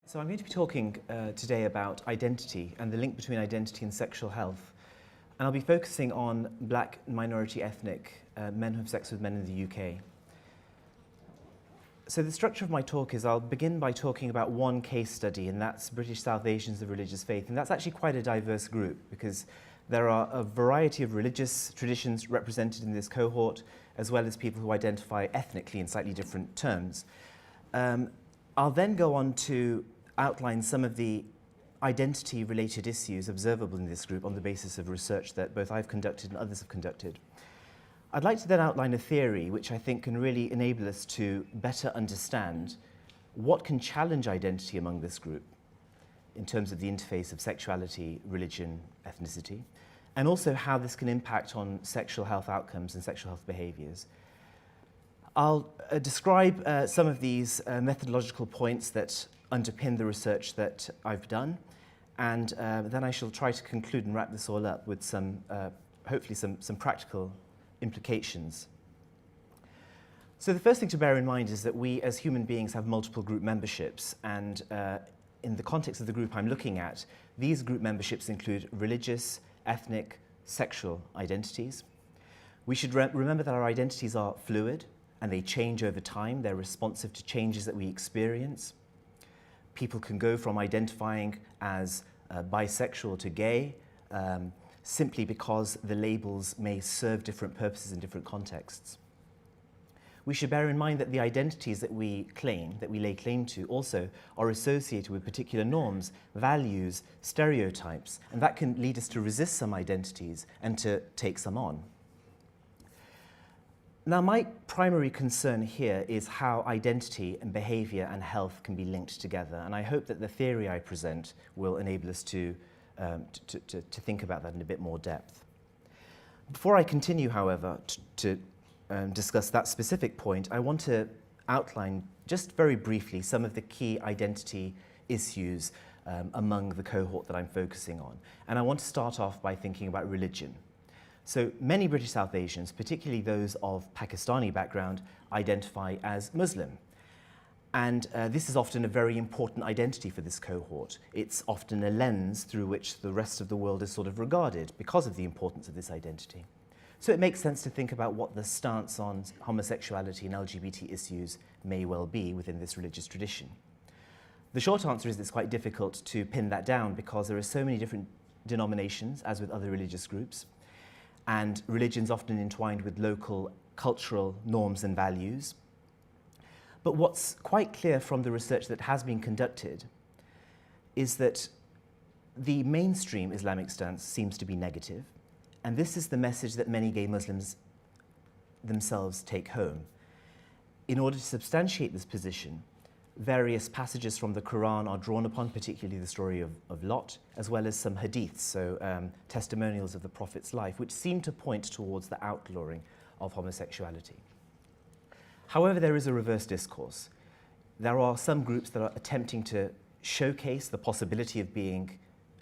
So I'm going to be talking today about identity and the link between identity and sexual health. And I'll be focusing on black minority ethnic men who have sex with men in the UK. So the structure of my talk is I'll begin by talking about one case study, and that's British South Asians of religious faith. And that's actually quite a diverse group because there are a variety of religious traditions represented in this cohort, as well as people who identify ethnically in slightly different terms. I'll then go on to outline some of the identity-related issues observable in this group on the basis of research that both I've conducted and others have conducted. I'd like to then outline a theory which I think can really enable us to better understand what can challenge identity among this group in terms of the interface of sexuality, religion, ethnicity, and also how this can impact on sexual health outcomes and sexual health behaviours. I'll describe some of these methodological points that underpin the research that I've done, and then I shall try to conclude and wrap this all up with some, hopefully some practical implications. So the first thing to bear in mind is that we as human beings have multiple group memberships, and in the context of the group I'm looking at, these group memberships include religious, ethnic, sexual identities. We should remember that our identities are fluid and they change over time. They're responsive to changes that we experience. People can go from identifying as bisexual to gay simply because the labels may serve different purposes in different contexts. We should bear in mind that the identities that we claim, that we lay claim to, also are associated with particular norms, values, stereotypes, and that can lead us to resist some identities and to take some on. Now, my primary concern here is how identity and behaviour and health can be linked together, and I hope that the theory I present will enable us to think about that in a bit more depth. Before I continue, however, to discuss that specific point, I want to outline just very briefly some of the key identity issues among the cohort that I'm focusing on. And I want to start off by thinking about religion. So many British South Asians, particularly those of Pakistani background, identify as Muslim. And this is often a very important identity for this cohort. It's often a lens through which the rest of the world is sort of regarded because of the importance of this identity. So it makes sense to think about what the stance on homosexuality and LGBT issues may well be within this religious tradition. The short answer is it's quite difficult to pin that down because there are so many different denominations, as with other religious groups, and religion's often entwined with local cultural norms and values. But what's quite clear from the research that has been conducted is that the mainstream Islamic stance seems to be negative, and this is the message that many gay Muslims themselves take home. In order to substantiate this position, various passages from the Quran are drawn upon, particularly the story of Lot, as well as some hadiths, so testimonials of the Prophet's life, which seem to point towards the outlawing of homosexuality. However, there is a reverse discourse. There are some groups that are attempting to showcase the possibility of being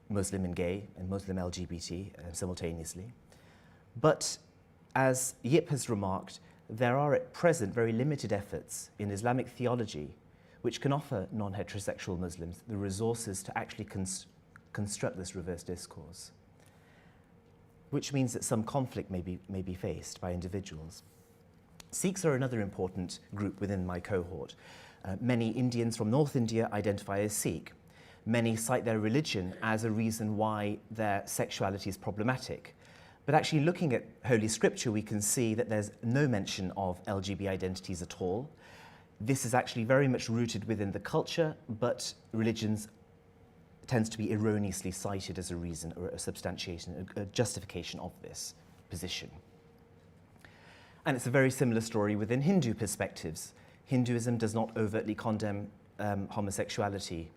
Muslim and gay and Muslim LGBT simultaneously. But as Yip has remarked, there are at present very limited efforts in Islamic theology which can offer non-heterosexual Muslims the resources to actually construct this reverse discourse, which means that some conflict may be faced by individuals. Sikhs are another important group within my cohort. Many Indians from North India identify as Sikh. Many cite their religion as a reason why their sexuality is problematic. But actually looking at Holy Scripture, we can see that there's no mention of LGBT identities at all. This is actually very much rooted within the culture, but religions tends to be erroneously cited as a reason or a substantiation, a justification of this position. And it's a very similar story within Hindu perspectives. Hinduism does not overtly condemn homosexuality,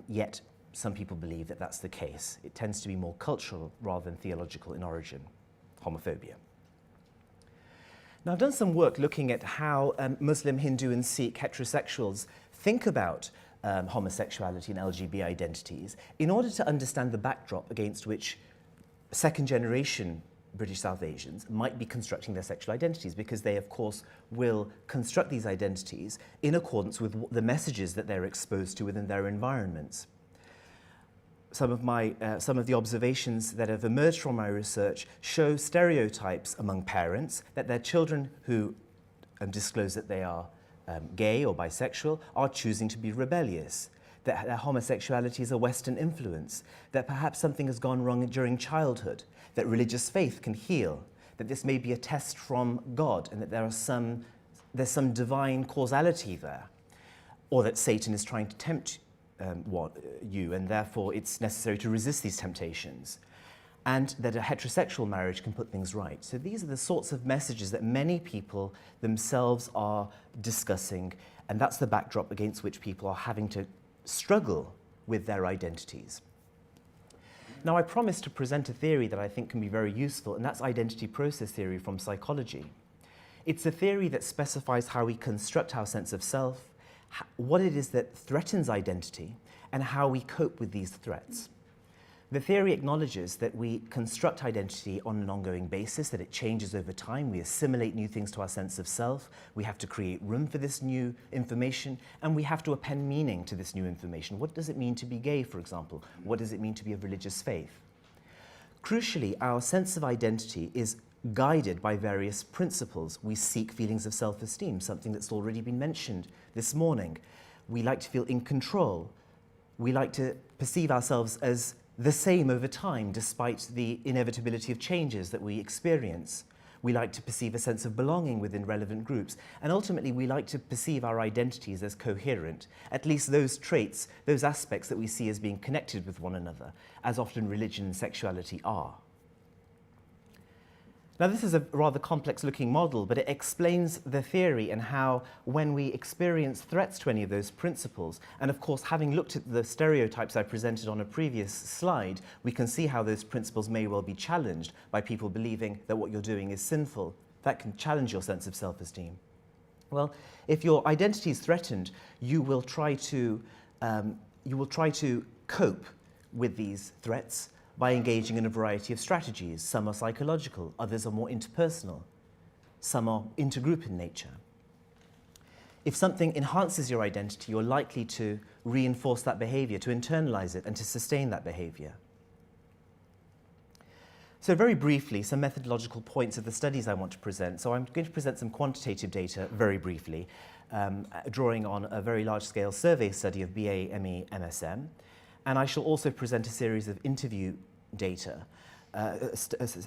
yet some people believe that that's the case. It tends to be more cultural rather than theological in origin, homophobia. Now, I've done some work looking at how Muslim, Hindu and Sikh heterosexuals think about homosexuality and LGBT identities in order to understand the backdrop against which second-generation British South Asians might be constructing their sexual identities, because they, of course, will construct these identities in accordance with the messages that they're exposed to within their environments. Some of the observations that have emerged from my research show stereotypes among parents that their children who disclose that they are gay or bisexual are choosing to be rebellious, that their homosexuality is a Western influence, that perhaps something has gone wrong during childhood, that religious faith can heal, that this may be a test from God, and that there's some divine causality there, or that Satan is trying to tempt you, and therefore it's necessary to resist these temptations, and that a heterosexual marriage can put things right. So these are the sorts of messages that many people themselves are discussing, and that's the backdrop against which people are having to struggle with their identities. Now, I promised to present a theory that I think can be very useful, and that's identity process theory from psychology. It's a theory that specifies how we construct our sense of self, what it is that threatens identity, and how we cope with these threats. The theory acknowledges that we construct identity on an ongoing basis, that it changes over time, we assimilate new things to our sense of self, we have to create room for this new information, and we have to append meaning to this new information. What does it mean to be gay, for example? What does it mean to be of religious faith? Crucially, our sense of identity is guided by various principles. We seek feelings of self-esteem, something that's already been mentioned this morning. We like to feel in control. We like to perceive ourselves as the same over time, despite the inevitability of changes that we experience. We like to perceive a sense of belonging within relevant groups. And ultimately, we like to perceive our identities as coherent, at least those traits, those aspects that we see as being connected with one another, as often religion and sexuality are. Now, this is a rather complex-looking model, but it explains the theory and how, when we experience threats to any of those principles, and of course, having looked at the stereotypes I presented on a previous slide, we can see how those principles may well be challenged by people believing that what you're doing is sinful. That can challenge your sense of self-esteem. Well, if your identity is threatened, you will try to cope with these threats by engaging in a variety of strategies. Some are psychological, others are more interpersonal, some are intergroup in nature. If something enhances your identity, you're likely to reinforce that behavior, to internalize it, and to sustain that behavior. So very briefly, some methodological points of the studies I want to present. So I'm going to present some quantitative data very briefly, drawing on a very large-scale survey study of BME MSM. And I shall also present a series of interview data,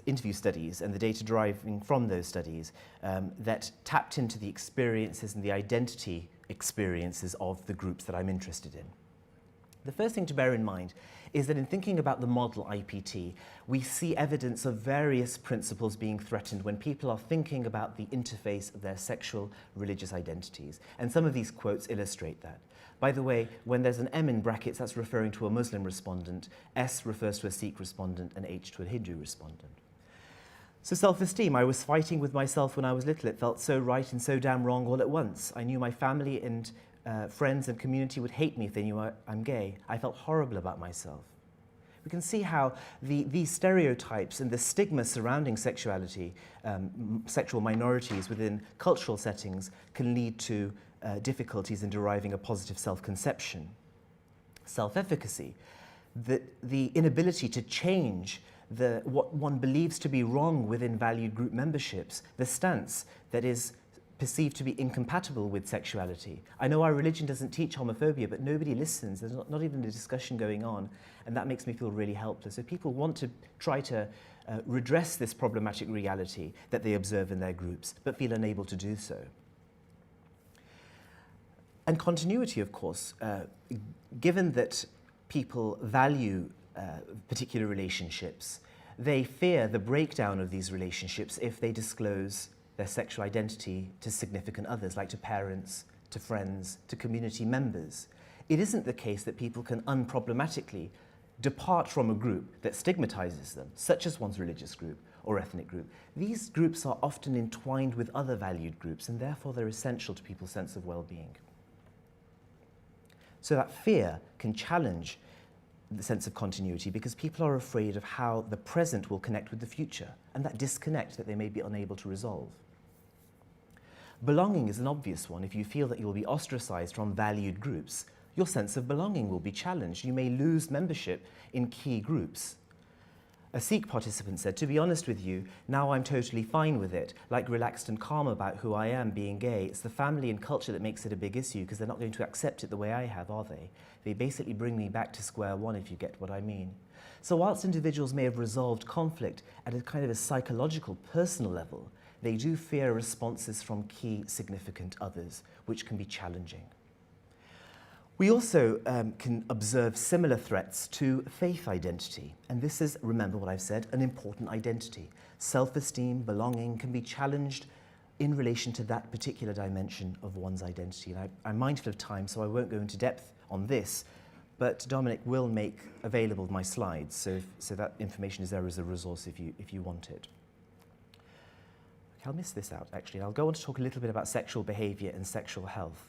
interview studies, and the data deriving from those studies that tapped into the experiences and the identity experiences of the groups that I'm interested in. The first thing to bear in mind is that in thinking about the model IPT, we see evidence of various principles being threatened when people are thinking about the interface of their sexual religious identities. And some of these quotes illustrate that. By the way, when there's an M in brackets, that's referring to a Muslim respondent, S refers to a Sikh respondent, and H to a Hindu respondent. So self-esteem, I was fighting with myself when I was little. It felt so right and so damn wrong all at once. I knew my family and friends and community would hate me if they knew I'm gay. I felt horrible about myself. We can see how these stereotypes and the stigma surrounding sexuality, sexual minorities within cultural settings can lead to difficulties in deriving a positive self-conception. Self-efficacy, the inability to change what one believes to be wrong within valued group memberships, the stance that is perceived to be incompatible with sexuality. I know our religion doesn't teach homophobia, but nobody listens. There's not even a discussion going on, and that makes me feel really helpless. So people want to try to redress this problematic reality that they observe in their groups, but feel unable to do so. And continuity, of course, given that people value particular relationships, they fear the breakdown of these relationships if they disclose their sexual identity to significant others, like to parents, to friends, to community members. It isn't the case that people can unproblematically depart from a group that stigmatizes them, such as one's religious group or ethnic group. These groups are often entwined with other valued groups, and therefore they're essential to people's sense of well-being. So that fear can challenge the sense of continuity because people are afraid of how the present will connect with the future and that disconnect that they may be unable to resolve. Belonging is an obvious one. If you feel that you will be ostracized from valued groups, your sense of belonging will be challenged. You may lose membership in key groups. A Sikh participant said, "To be honest with you, now I'm totally fine with it, like relaxed and calm about who I am being gay. It's the family and culture that makes it a big issue because they're not going to accept it the way I have, are they? They basically bring me back to square one, if you get what I mean." So whilst individuals may have resolved conflict at a kind of a psychological, personal level, they do fear responses from key significant others, which can be challenging. We also can observe similar threats to faith identity. And this is, remember what I've said, an important identity. Self-esteem, belonging can be challenged in relation to that particular dimension of one's identity. And I'm mindful of time, so I won't go into depth on this, but Dominic will make available my slides, so that information is there as a resource if you want it. Okay, I'll miss this out, actually. I'll go on to talk a little bit about sexual behaviour and sexual health.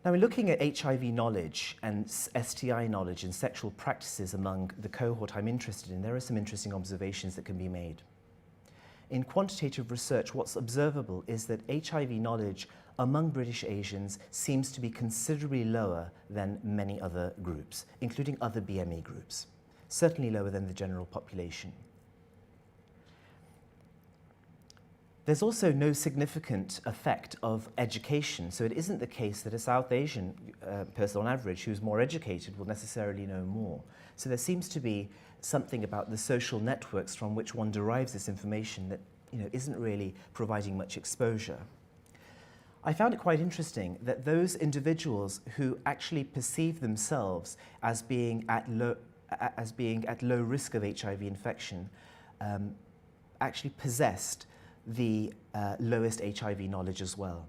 Now, in looking at HIV knowledge and STI knowledge and sexual practices among the cohort I'm interested in, there are some interesting observations that can be made. In quantitative research, what's observable is that HIV knowledge among British Asians seems to be considerably lower than many other groups, including other BME groups, certainly lower than the general population. There's also no significant effect of education. So it isn't the case that a South Asian person on average who's more educated will necessarily know more. So there seems to be something about the social networks from which one derives this information that isn't really providing much exposure. I found it quite interesting that those individuals who actually perceive themselves as being at low risk of HIV infection actually possessed the lowest HIV knowledge as well.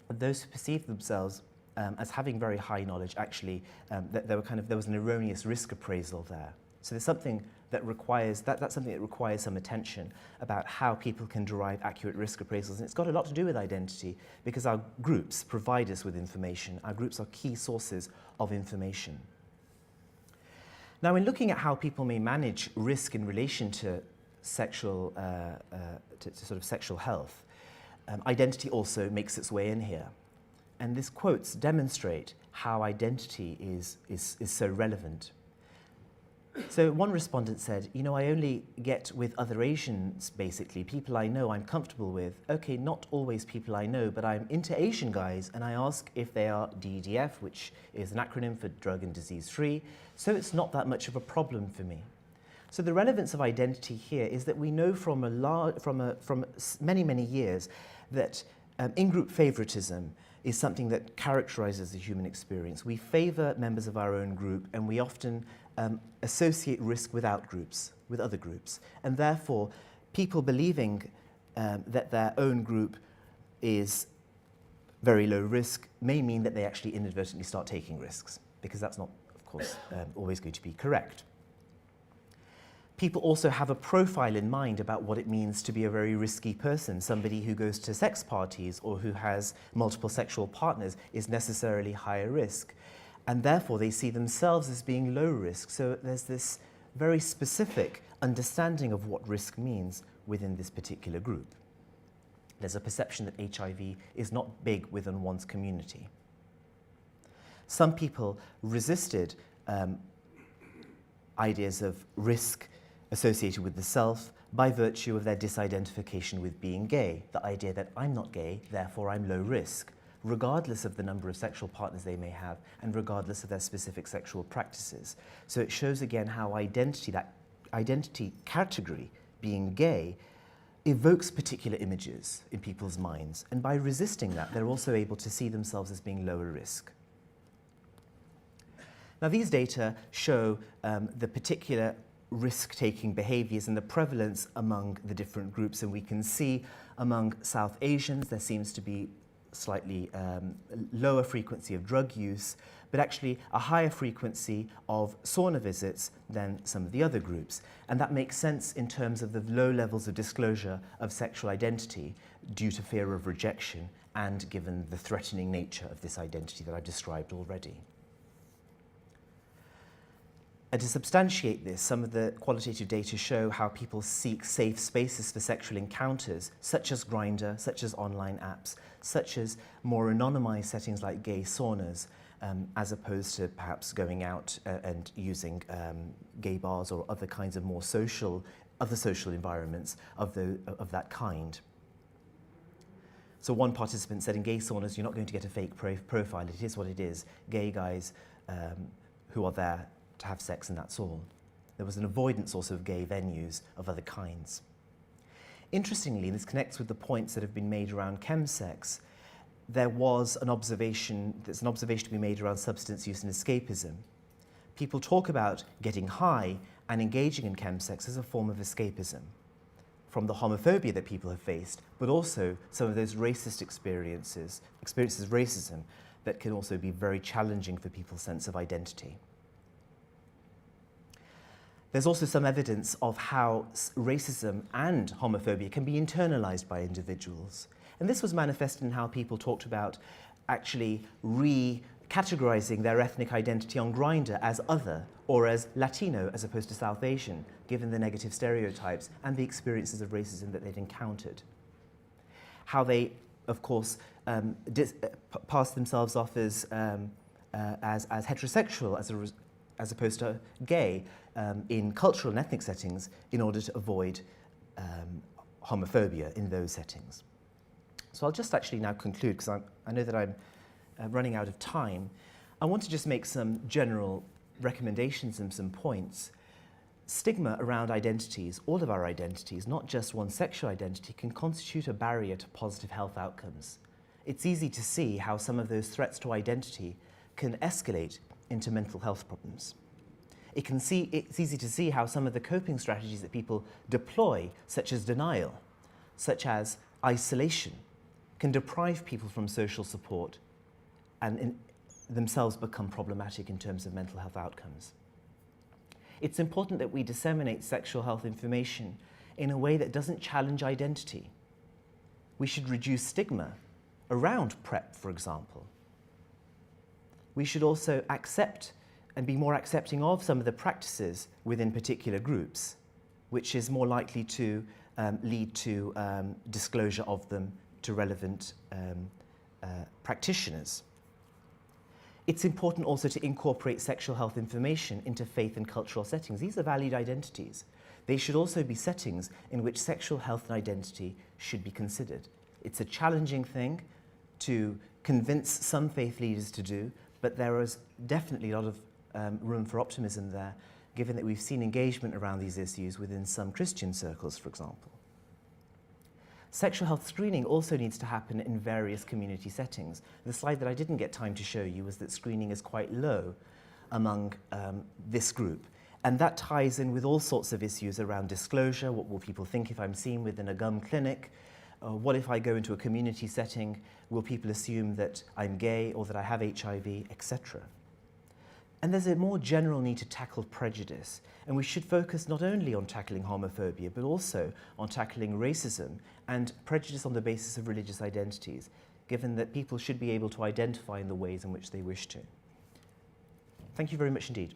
Those who perceive themselves as having very high knowledge, actually, there was an erroneous risk appraisal there. So there's something that requires, that's something that requires some attention about how people can derive accurate risk appraisals. And it's got a lot to do with identity because our groups provide us with information. Our groups are key sources of information. Now, in looking at how people may manage risk in relation to sexual health, identity also makes its way in here. And these quotes demonstrate how identity is so relevant. So one respondent said, I only get with other Asians, basically, people I know I'm comfortable with. Okay, not always people I know, but I'm into Asian guys, and I ask if they are DDF, which is an acronym for drug and disease free, so it's not that much of a problem for me. So the relevance of identity here is that we know from many, many years that in-group favoritism is something that characterizes the human experience. We favor members of our own group, and we often associate risk with other groups. And therefore, people believing that their own group is very low risk may mean that they actually inadvertently start taking risks, because that's not, of course, always going to be correct. People also have a profile in mind about what it means to be a very risky person. Somebody who goes to sex parties or who has multiple sexual partners is necessarily higher risk. And therefore, they see themselves as being low risk. So there's this very specific understanding of what risk means within this particular group. There's a perception that HIV is not big within one's community. Some people resisted ideas of risk associated with the self by virtue of their disidentification with being gay, the idea that I'm not gay, therefore I'm low risk, regardless of the number of sexual partners they may have and regardless of their specific sexual practices. So it shows again how identity, that identity category, being gay, evokes particular images in people's minds, and by resisting that, they're also able to see themselves as being lower risk. Now, these data show the particular risk-taking behaviours and the prevalence among the different groups, and we can see among South Asians there seems to be slightly lower frequency of drug use, but actually a higher frequency of sauna visits than some of the other groups. And that makes sense in terms of the low levels of disclosure of sexual identity due to fear of rejection and given the threatening nature of this identity that I've described already. And to substantiate this, some of the qualitative data show how people seek safe spaces for sexual encounters, such as Grindr, such as online apps, such as more anonymized settings like gay saunas, as opposed to perhaps going out and using gay bars or other kinds of more other social environments of that kind. So one participant said, in gay saunas, you're not going to get a fake profile. It is what it is. Gay guys who are there to have sex, and that's all. There was an avoidance also of gay venues of other kinds. Interestingly, this connects with the points that have been made around chemsex. There's an observation to be made around substance use and escapism. People talk about getting high and engaging in chemsex as a form of escapism from the homophobia that people have faced, but also some of those racist experiences of racism that can also be very challenging for people's sense of identity. There's also some evidence of how racism and homophobia can be internalized by individuals. And this was manifested in how people talked about actually recategorizing their ethnic identity on Grindr as other or as Latino as opposed to South Asian, given the negative stereotypes and the experiences of racism that they'd encountered. How they, of course, passed themselves off as heterosexual as opposed to gay in cultural and ethnic settings in order to avoid homophobia in those settings. So I'll just actually now conclude, because I know that I'm running out of time. I want to just make some general recommendations and some points. Stigma around identities, all of our identities, not just one's sexual identity, can constitute a barrier to positive health outcomes. It's easy to see how some of those threats to identity can escalate into mental health problems. It's easy to see how some of the coping strategies that people deploy, such as denial, such as isolation, can deprive people from social support and themselves become problematic in terms of mental health outcomes. It's important that we disseminate sexual health information in a way that doesn't challenge identity. We should reduce stigma around PrEP, for example. We should also accept and be more accepting of some of the practices within particular groups, which is more likely to lead to disclosure of them to relevant practitioners. It's important also to incorporate sexual health information into faith and cultural settings. These are valued identities. They should also be settings in which sexual health and identity should be considered. It's a challenging thing to convince some faith leaders to do, but there is definitely a lot of room for optimism there, given that we've seen engagement around these issues within some Christian circles, for example. Sexual health screening also needs to happen in various community settings. The slide that I didn't get time to show you was that screening is quite low among this group. And that ties in with all sorts of issues around disclosure. What will people think if I'm seen within a gum clinic? What if I go into a community setting? Will people assume that I'm gay or that I have HIV, etc.? And there's a more general need to tackle prejudice. And we should focus not only on tackling homophobia, but also on tackling racism and prejudice on the basis of religious identities, given that people should be able to identify in the ways in which they wish to. Thank you very much indeed.